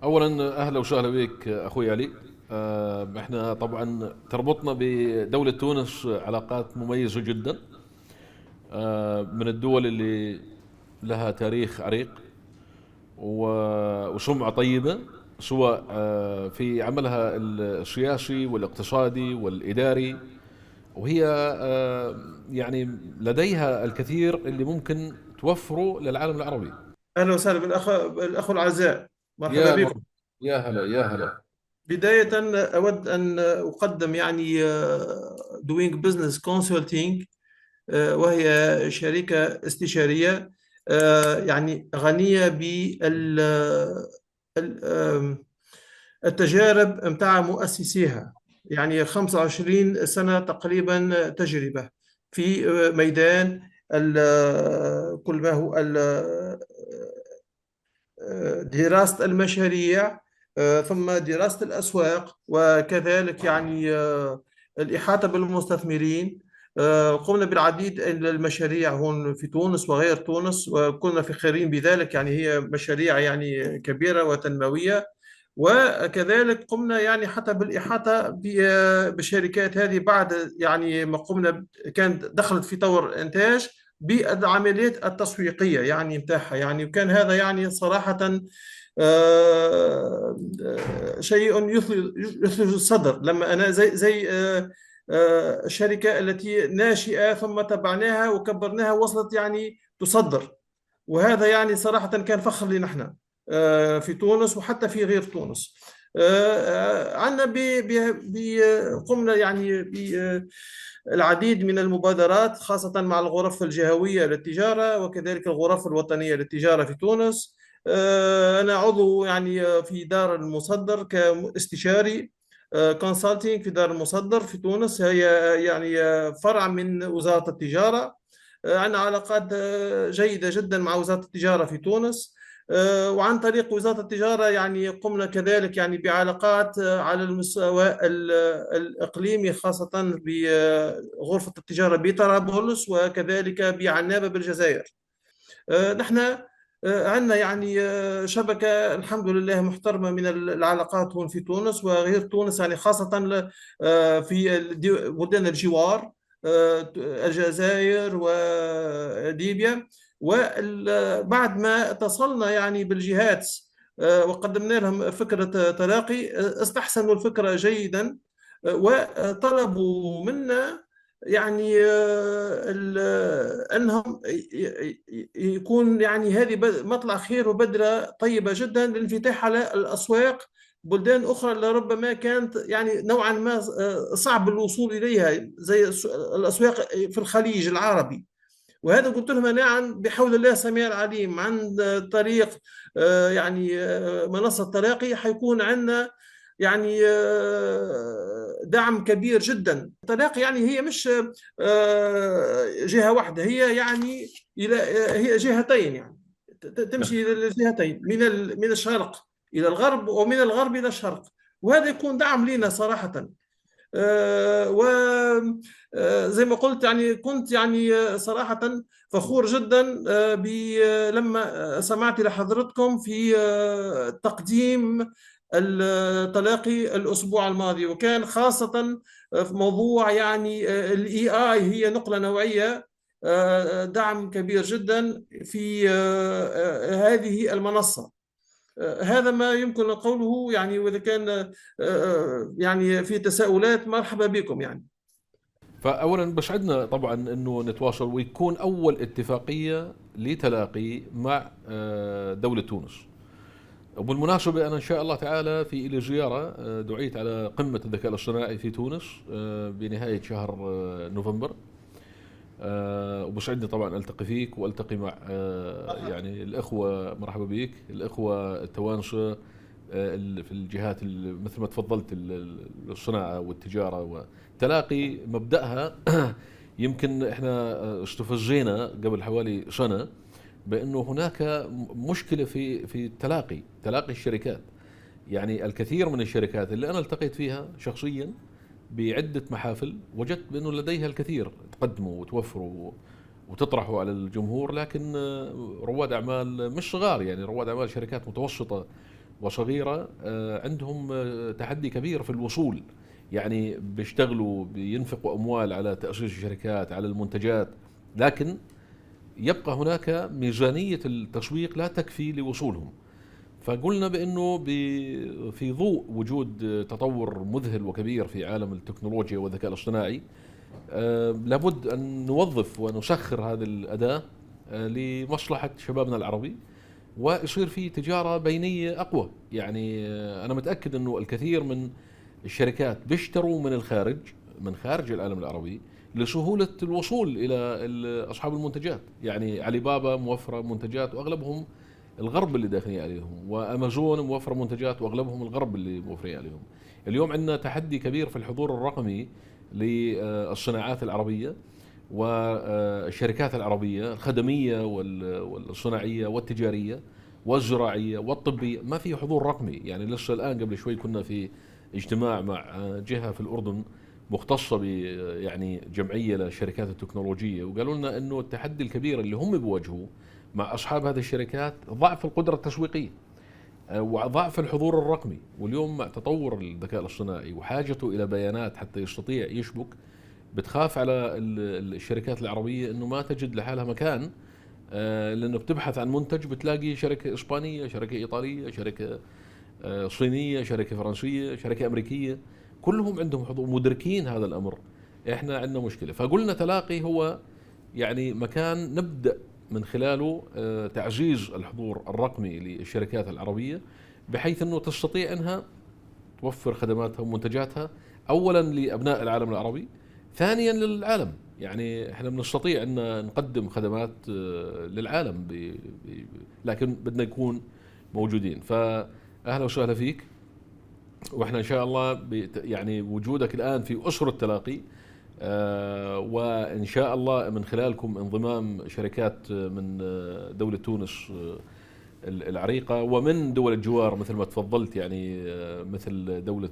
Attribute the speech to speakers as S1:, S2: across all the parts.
S1: اولا اهلا وسهلا بك اخوي علي. احنا طبعا تربطنا بدولة تونس علاقات مميزة جدا. من الدول اللي لها تاريخ عريق وسمعة طيبة، سواء في عملها السياسي والاقتصادي والإداري. وهي يعني لديها الكثير اللي ممكن توفره للعالم العربي.
S2: أهلا وسهلا بالأخ الأعزاء. مرحبا
S1: يا
S2: بكم.
S1: مرحبا، يا هلا يا هلا.
S2: بداية أود أن أقدم Doing Business Consulting، وهي شركة استشارية غنية بالتجارب متاع مؤسسيها. يعني 25 سنة تقريبا تجربة في ميدان كل ما هو دراسة المشاريع، ثم دراسة الأسواق، وكذلك الإحاطة بالمستثمرين. قمنا بالعديد من المشاريع هون في تونس وغير تونس، وكنا فخورين بذلك. يعني هي مشاريع كبيرة وتنموية. وكذلك قمنا حتى بالإحاطة بالشركات هذه بعد ما قمنا، كانت دخلت في طور إنتاج بالعمليات التسويقية متاعها. وكان هذا صراحة شيء يثلج الصدر، لما أنا زي الشركة التي ناشئة ثم تبعناها وكبرناها وصلت تصدر. وهذا صراحة كان فخر لنا نحن في تونس وحتى في غير تونس. عندنا قمنا بالعديد من المبادرات، خاصة مع الغرف الجهوية للتجارة وكذلك الغرف الوطنية للتجارة في تونس. أنا عضو في دار المصدر كاستشاري كونسلتينج في دار المصدر في تونس. هي فرع من وزارة التجارة. عندنا علاقات جيدة جدا مع وزارة التجارة في تونس. وعن طريق وزارة التجارة قمنا كذلك بعلاقات على المستوى الإقليمي، خاصة بغرفة التجارة بطرابلس وكذلك بعنابة بالجزائر. نحن عندنا شبكة الحمد لله محترمة من العلاقات هون في تونس وغير تونس، خاصة في بلدان الجوار، الجزائر وليبيا. وبعد ما اتصلنا بالجهات وقدمنا لهم فكرة تلاقي، استحسنوا الفكرة جيدا، وطلبوا منا انهم يكون هذه مطلع خير وبدره طيبه جدا للانفتاح على الاسواق بلدان اخرى لربما كانت نوعا ما صعب الوصول اليها، زي الاسواق في الخليج العربي. وهذا قلت لهم نعم، بحول الله السميع العليم، عن طريق منصة تلاقي حيكون عندنا دعم كبير جدا. تلاقي هي مش جهة واحدة، هي إلى هي جهتين، تمشي إلى الجهتين، من الشرق إلى الغرب ومن الغرب إلى الشرق. وهذا يكون دعم لنا صراحة. وزي ما قلت كنت صراحة فخور جدا لما سمعت لحضرتكم في تقديم التلاقي الأسبوع الماضي، وكان خاصة في موضوع الاي اي، هي نقلة نوعية، دعم كبير جدا في هذه المنصة. هذا ما يمكن قوله. وإذا كان في تساؤلات، مرحبا بكم
S1: فأولا بسعدنا طبعا أنه نتواصل ويكون أول اتفاقية لتلاقي مع دولة تونس. وبالمناسبة أنا إن شاء الله تعالى في لي زيارة، دعيت على قمة الذكاء الاصطناعي في تونس بنهاية شهر نوفمبر. وبسعدني طبعا التقي فيك والتقي مع يعني الاخوه. مرحبا بك الاخوه التوانسه في الجهات مثل ما تفضلت الصناعه والتجاره. وتلاقي مبداها يمكن احنا استفزينا قبل حوالي سنه بانه هناك مشكله في تلاقي الشركات. يعني الكثير من الشركات اللي انا التقيت فيها شخصيا بعدة محافل وجدت بأنه لديها الكثير تقدموا وتوفروا وتطرحوا على الجمهور، لكن رواد أعمال مش صغار، يعني رواد أعمال شركات متوسطة وصغيرة عندهم تحدي كبير في الوصول. يعني بيشتغلوا بينفقوا أموال على تأسيس الشركات على المنتجات، لكن يبقى هناك ميزانية التسويق لا تكفي لوصولهم. فقلنا بأنه في ضوء وجود تطور مذهل وكبير في عالم التكنولوجيا والذكاء الاصطناعي، لابد أن نوظف ونسخر هذه الأداة لمصلحة شبابنا العربي، ويصير في تجارة بينية أقوى. يعني أنا متأكد أنه الكثير من الشركات بيشتروا من الخارج، من خارج العالم العربي، لسهولة الوصول إلى أصحاب المنتجات. يعني علي بابا موفرة منتجات وأغلبهم الغرب اللي داخلين عليهم، وأمازون موفرة منتجات وأغلبهم الغرب اللي موفرين عليهم. اليوم عندنا تحدي كبير في الحضور الرقمي للصناعات العربية والشركات العربية الخدمية والصناعية والتجارية والزراعية والطبية. ما في حضور رقمي. يعني لسه الآن قبل شوي كنا في اجتماع مع جهة في الأردن مختصة يعني جمعية للشركات التكنولوجية، وقالوا لنا أنه التحدي الكبير اللي هم بيواجهوه مع أصحاب هذه الشركات ضعف القدرة التسويقية وضعف الحضور الرقمي. واليوم مع تطور الذكاء الاصطناعي وحاجته إلى بيانات حتى يستطيع يشبك، بتخاف على الشركات العربية أنه ما تجد لحالها مكان، لأنه بتبحث عن منتج بتلاقي شركة إسبانية، شركة إيطالية، شركة صينية، شركة فرنسية، شركة أمريكية، كلهم عندهم حضور، مدركين هذا الأمر. إحنا عندنا مشكلة. فقلنا تلاقي هو يعني مكان نبدأ من خلاله تعزيز الحضور الرقمي للشركات العربية، بحيث أنه تستطيع أنها توفر خدماتها ومنتجاتها أولا لأبناء العالم العربي، ثانيا للعالم. يعني احنا بنستطيع ان نقدم خدمات للعالم لكن بدنا نكون موجودين. فأهلا وسهلا فيك. واحنا ان شاء الله يعني وجودك الآن في أسر التلاقي، وإن شاء الله من خلالكم انضمام شركات من دولة تونس العريقة ومن دول الجوار مثل ما تفضلت، يعني مثل دولة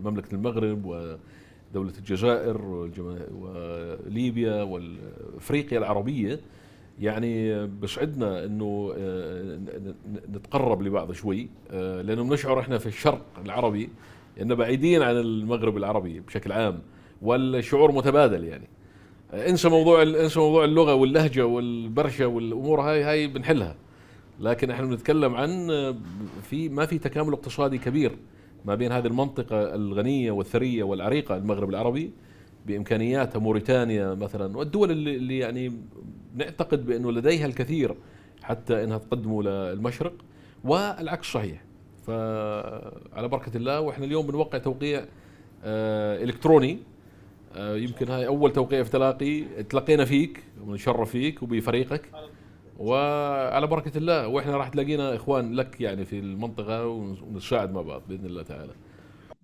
S1: مملكة المغرب ودولة الجزائر وليبيا وافريقيا العربية. يعني بسعدنا انه نتقرب لبعض شوي، لانه بنشعر احنا في الشرق العربي ان بعيدين عن المغرب العربي بشكل عام، والشعور متبادل. يعني انسى موضوع اللغة واللهجة والبرشة والامور هاي بنحلها، لكن احنا بنتكلم عن ما في تكامل اقتصادي كبير ما بين هذه المنطقة الغنية والثرية والعريقة المغرب العربي بإمكانياتها، موريتانيا مثلا، والدول اللي يعني نعتقد بأنه لديها الكثير حتى أنها تقدمه للمشرق، والعكس صحيح. فعلى بركة الله. وإحنا اليوم بنوقع توقيع إلكتروني، يمكن هاي أول توقيع في تلقينا فيك ونشرف فيك وبفريقك، وعلى بركة الله. وإحنا راح تلاقينا إخوان لك يعني في المنطقة ونساعد مع بعض بإذن الله تعالى.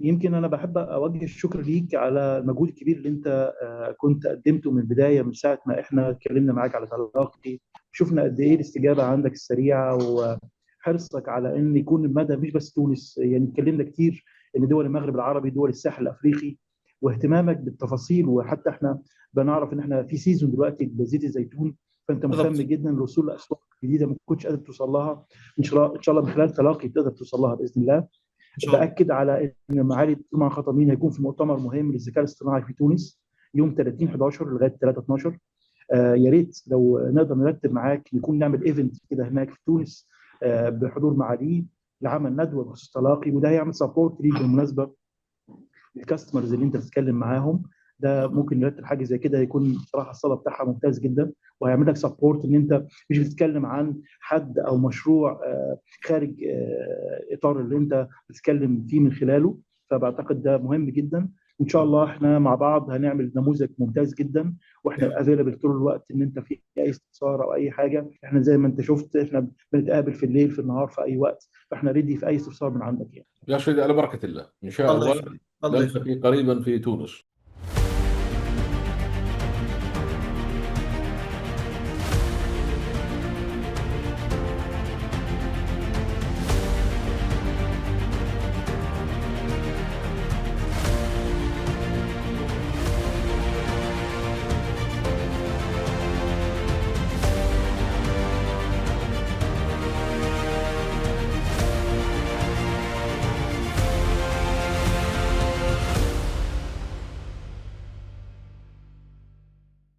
S3: يمكن انا بحب اوجه الشكر ليك على المجهود الكبير اللي انت كنت قدمته من البدايه، من ساعه ما احنا اتكلمنا معاك على تلقي. شفنا قد ايه الاستجابه عندك السريعه وحرصك على ان يكون المدى مش بس تونس. يعني اتكلمنا كتير ان دول المغرب العربي، دول الساحل الافريقي، واهتمامك بالتفاصيل. وحتى احنا بنعرف ان احنا في سيزون دلوقتي بزيت الزيتون، فانت مهتم جدا للوصول لاسواق جديده ما كنتش قادر توصل لها. ان شاء الله من خلال تلاقي تقدر توصل لها باذن الله. باكد على ان معالي الدكتور خطمين هيكون في مؤتمر مهم للذكاء الاصطناعي في تونس يوم 30/11 لغايه 3/12. يا ريت لو نقدر نرتب معاك نكون نعمل ايفنت كده هناك في تونس بحضور معاليه لعمل ندوه بخصوص تلاقي، وده هيعمل سبورت ليك بالمناسبه الكاستمرز اللي انت بتتكلم معاهم. ده ممكن نرتب حاجه زي كده، يكون بصراحه الصدى بتاعها ممتاز جدا، وهيعمل لك سبورت ان انت مش بتتكلم عن حد او مشروع خارج اطار اللي انت بتتكلم فيه من خلاله. فبعتقد ده مهم جدا. ان شاء الله احنا مع بعض هنعمل نموذج ممتاز جدا، واحنا افيلبل طول الوقت ان انت في اي استفسار او اي حاجه. احنا زي ما انت شفت احنا بنتقابل في الليل في النهار في اي وقت، فاحنا ريدي في اي استفسار من عندك يعني.
S1: يا سيدي على بركة الله إن شاء الله
S2: الله
S1: نلتقي قريبا في تونس.